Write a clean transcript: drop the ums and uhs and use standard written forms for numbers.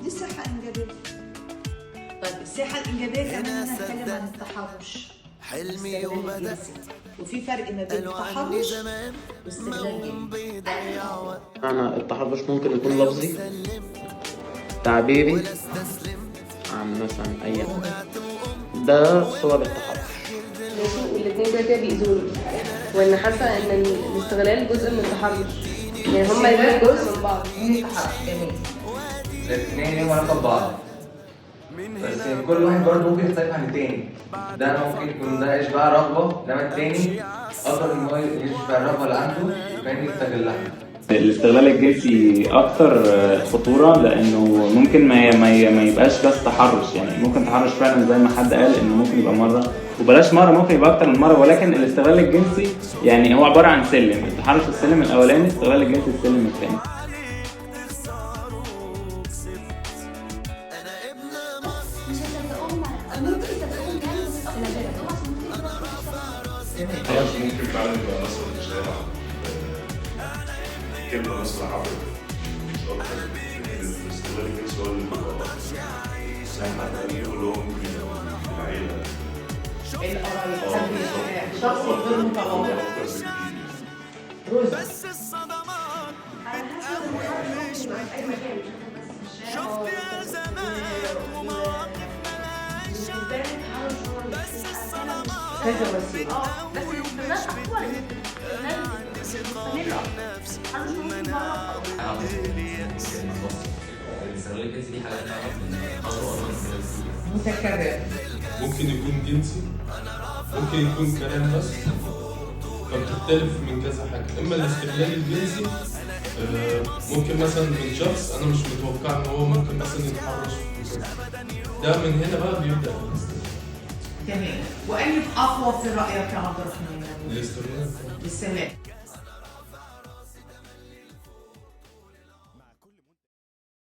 الساحة الإنجابية. طيب الساحة الإنجابية كمان هنتكلم عن التحرش حلمي وبدأ وفي فرق ما بين التحرش واستغلال جنسي. معنى التحرش ممكن يكون لفظي تعبيري عن مثلا أي ده صور التحرش. الاتنين كده بيأذوني، وإن حاسة إن الاستغلال جزء من التحرش، يعني هما الاتنين جزء من بعض. جميل. الاثنين ليهم علاقة ببعض، بس كل واحد برضه ممكن يختلف عن التاني. ده ممكن يكون ده إشباع رغبة، إنما التاني أقدر إن هو يشبع الرغبة اللي عنده فإن يستغلها. الاستغلال الجنسي اكتر خطوره، لانه ممكن ما يبقاش بس تحرش، يعني ممكن تحرش فعلا زي ما حد قال انه ممكن يبقى مره، وبلاش مره، ممكن يبقى اكتر من مره. ولكن الاستغلال الجنسي يعني هو عباره عن سلم، التحرش السلم الاولاني، الاستغلال الجنسي السلم الثاني. خلاص ممكن فعلا يبقى مثلا شارع كلمة مثلا عبر الاستغلال الجنسي هو اللي بيبقى سهل على الأقل، واللي هو ممكن يبقى العيلة القرايب، شخص غير متواضع. روزا شفت يا زمان ومواقف ملهاش بس الصدمات كذا وسيلة. الناس أكبر النفس الاستغلال الجنسي دي حاجات نعرف من خطوة متكرر. ممكن يكون جنسي، ممكن يكون كلام بس، فبتختلف من كذا حاجة. إما الاستغلال الجنسي ممكن مثلا من شخص أنا مش متوقع إن هو ممكن مثلا يتحرش في كذا. ده من هنا بقى بيبدأ الاستغلال. تمام. وأي أقوى في رأيك يا عبد الرحمن؟ الاستغلال. الاستغلال.